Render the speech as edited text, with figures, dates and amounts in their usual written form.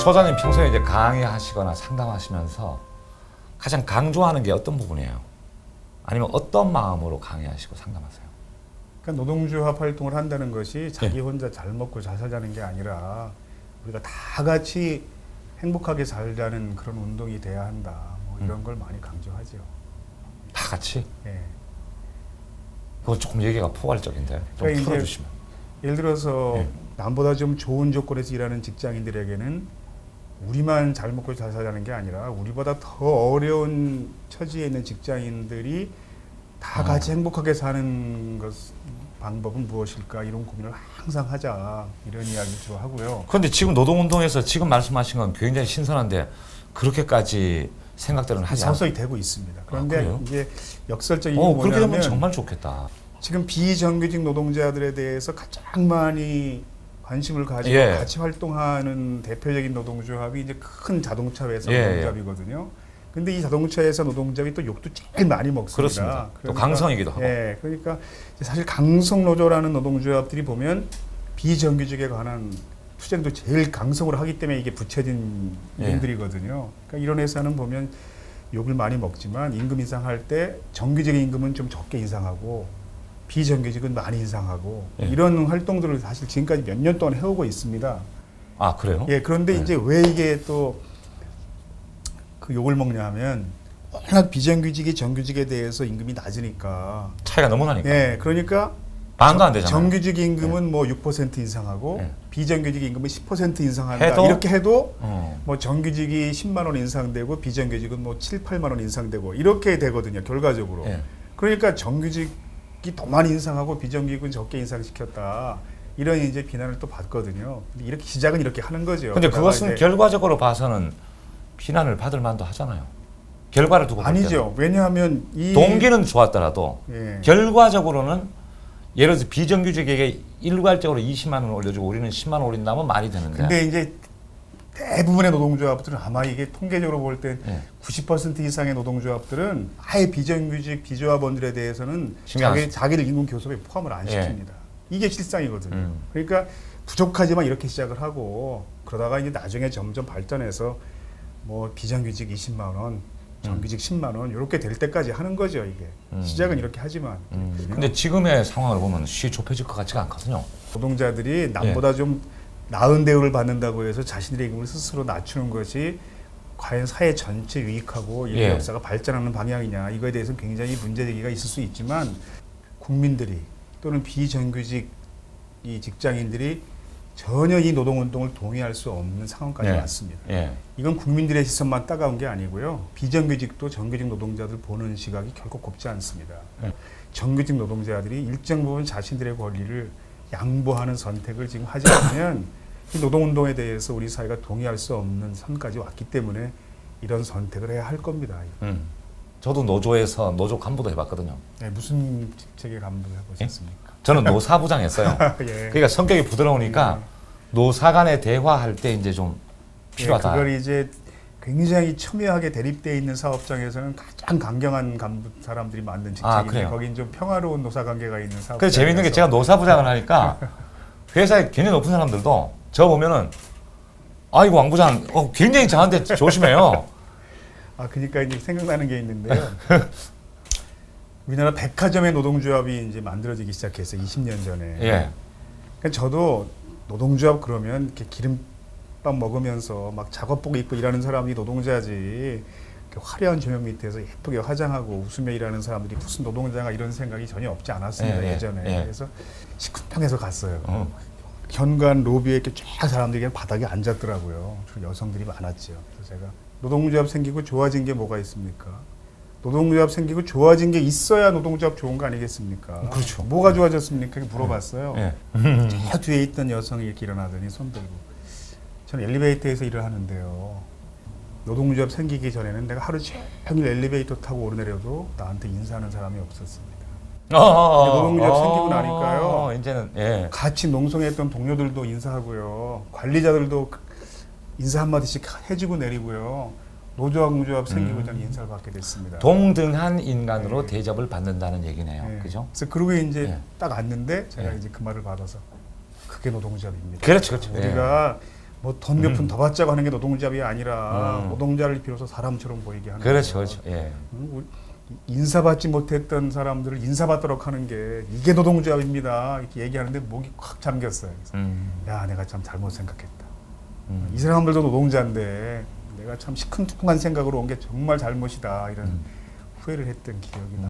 소장님 평소에 이제 강의하시거나 상담하시면서 가장 강조하는 게 어떤 부분이에요? 아니면 어떤 마음으로 강의하시고 상담하세요? 그러니까 노동조합 활동을 한다는 것이 자기 네. 혼자 잘 먹고 잘 살자는 게 아니라 우리가 다 같이 행복하게 살자는 그런 운동이 돼야 한다. 뭐 이런 걸 많이 강조하죠. 다 같이? 예. 그거 조금 얘기가 포괄적인데 좀 그러니까 이제 풀어주시면. 예를 들어서 네. 남보다 좀 좋은 조건에서 일하는 직장인들에게는 우리만 잘 먹고 잘 살자는 게 아니라 우리보다 더 어려운 처지에 있는 직장인들이 다 같이 행복하게 사는 방법은 무엇일까 이런 고민을 항상 하자 이런 이야기를 주로 하고요. 그런데 지금 노동운동에서 지금 말씀하신 건 굉장히 신선한데 그렇게까지 생각들은 하지 않아요. 서서히 되고 있습니다. 그런데 그래요? 이게 역설적인 게 그렇게 되면 뭐냐면 정말 좋겠다. 지금 비정규직 노동자들에 대해서 가장 많이 관심을 가지고 예. 같이 활동하는 대표적인 노동조합이 이제 큰 자동차 회사 예, 노동조합이거든요. 근데 이 자동차 회사 노동조합이 또 욕도 제일 많이 먹습니다. 그렇습니다. 또 강성이기도 하고. 예, 그러니까 사실 강성 노조라는 노동조합들이 보면 비정규직에 관한 투쟁도 제일 강성으로 하기 때문에 이게 붙여진 예. 이름들이거든요. 그러니까 이런 회사는 보면 욕을 많이 먹지만 임금 인상할 때 정규직의 임금은 좀 적게 인상하고 비정규직은 많이 인상하고 예. 이런 활동들을 사실 지금까지 몇 년 동안 해오고 있습니다. 아 그래요? 예, 그런데 네. 이제 왜 이게 또 그 욕을 먹냐면 워낙 비정규직이 정규직에 대해서 임금이 낮으니까. 차이가 너무 나니까. 예, 그러니까 반도 안 되잖아요. 정규직 임금은 뭐 6% 인상하고 예. 비정규직 임금은 10% 인상한다. 해도? 이렇게 해도 어. 뭐 정규직이 10만 원 인상되고 비정규직은 뭐 7, 8만 원 인상되고 이렇게 되거든요. 결과적으로. 예. 그러니까 정규직이 더 많이 인상하고 비정규직은 적게 인상시켰다. 이런 이제 비난을 또 받거든요. 근데 이렇게 시작은 이렇게 하는 거죠. 근데 그러다가 그것은 이제 결과적으로 봐서는 비난을 받을 만도 하잖아요. 결과를 두고 볼 아니죠. 왜냐하면 이 때는. 동기는 좋았더라도 예. 결과적으로는 예를 들어서 비정규직에게 일괄적으로 20만 원 올려주고 우리는 10만 원 올린다면 말이 되는데. 근데 이제 대부분의 노동조합들은 아마 이게 통계적으로 볼 때 예. 90% 이상의 노동조합들은 아예 비정규직 비조합원들에 대해서는 신경 안 자기를 임금 교섭에 포함을 안 예. 시킵니다. 이게 실상이거든요. 음. 그러니까 부족하지만 이렇게 시작을 하고 그러다가 이제 나중에 점점 발전해서 뭐 비정규직 20만 원, 정규직 10만 원 이렇게 될 때까지 하는 거죠. 이게 시작은 이렇게 하지만 근데 지금의 상황을 보면 시이 좁혀질 것 같지가 않거든요. 노동자들이 남보다 좀 나은 대우를 받는다고 해서 자신들의 임금을 스스로 낮추는 것이 과연 사회 전체 유익하고 인류 예. 역사가 발전하는 방향이냐 이거에 대해서는 굉장히 문제제기가 있을 수 있지만 국민들이 또는 비정규직 이 직장인들이 전혀 이 노동운동을 동의할 수 없는 상황까지 예. 왔습니다. 예. 이건 국민들의 시선만 따가운 게 아니고요. 비정규직도 정규직 노동자들 보는 시각이 결코 곱지 않습니다. 네. 정규직 노동자들이 일정 부분 자신들의 권리를 양보하는 선택을 지금 하지 않으면 이 노동운동에 대해서 우리 사회가 동의할 수 없는 선까지 왔기 때문에 이런 선택을 해야 할 겁니다. 저도 노조에서 노조 간부도 해봤거든요. 네, 무슨 직책에 간부 해보셨습니까? 저는 노사부장 했어요. 예. 그러니까 성격이 부드러우니까 노사 간에 대화할 때 이제 좀 필요하다. 그걸 이제 굉장히 첨예하게 대립되어 있는 사업장에서는 가장 강경한 간부 사람들이 만든 직책인데 그래요? 거긴 좀 평화로운 노사 관계가 있는 사업장. 그래서 재밌는 게 제가 노사부장을 하니까 회사에 굉장히 높은 사람들도 저 보면은 아이고 왕 부장 굉장히 저한테 조심해요. 그러니까 이제 생각나는 게 있는데요. 우리나라 백화점의 노동조합이 이제 만들어지기 시작했어요. 20년 전에. 예. 그러니까 저도 노동조합 그러면 이렇게 기름밥 먹으면서 막 작업복 입고 일하는 사람이 노동자지. 이렇게 화려한 조명 밑에서 예쁘게 화장하고 웃으며 일하는 사람들이 무슨 노동자가 이런 생각이 전혀 없지 않았습니다. 예전에. 그래서 식구평에서 갔어요. 현관 로비에 이렇게 쫙 사람들이 그냥 바닥에 앉았더라고요. 주로 여성들이 많았죠. 그래서 제가 노동조합 생기고 좋아진 게 뭐가 있습니까? 노동조합 생기고 좋아진 게 있어야 노동조합 좋은 거 아니겠습니까? 그렇죠. 뭐가 좋아졌습니까? 이렇게 물어봤어요. 예. 저 뒤에 있던 여성이 이렇게 일어나더니 손 들고 저는 엘리베이터에서 일을 하는데요. 노동조합 생기기 전에는 내가 하루 종일 엘리베이터 타고 오르내려도 나한테 인사하는 사람이 없었습니다. 노동조합 생기고 나니까요. 이제는 같이 농성했던 동료들도 인사하고요. 관리자들도 인사 한마디씩 해주고 내리고요. 노조합 생기고 저는 인사를 받게 됐습니다. 동등한 인간으로 대접을 받는다는 얘기네요. 그죠? 그래서 그러고 이제 딱 앉는데 제가 이제 그 말을 받아서 그게 노동조합입니다. 그렇죠. 우리가 뭐 돈 몇 푼 더 받자고 하는 게 노동조합이 아니라 노동자를 비로소 사람처럼 보이게 하는 그렇죠, 거. 그렇죠. 예. 인사받지 못했던 사람들을 인사받도록 하는 게 이게 노동조합입니다. 이렇게 얘기하는데 목이 꽉 잠겼어요. 그래서 야, 내가 참 잘못 생각했다. 이 사람들도 노동자인데 내가 참 시큰둥한 생각으로 온 게 정말 잘못이다. 이런 후회를 했던 기억이 나.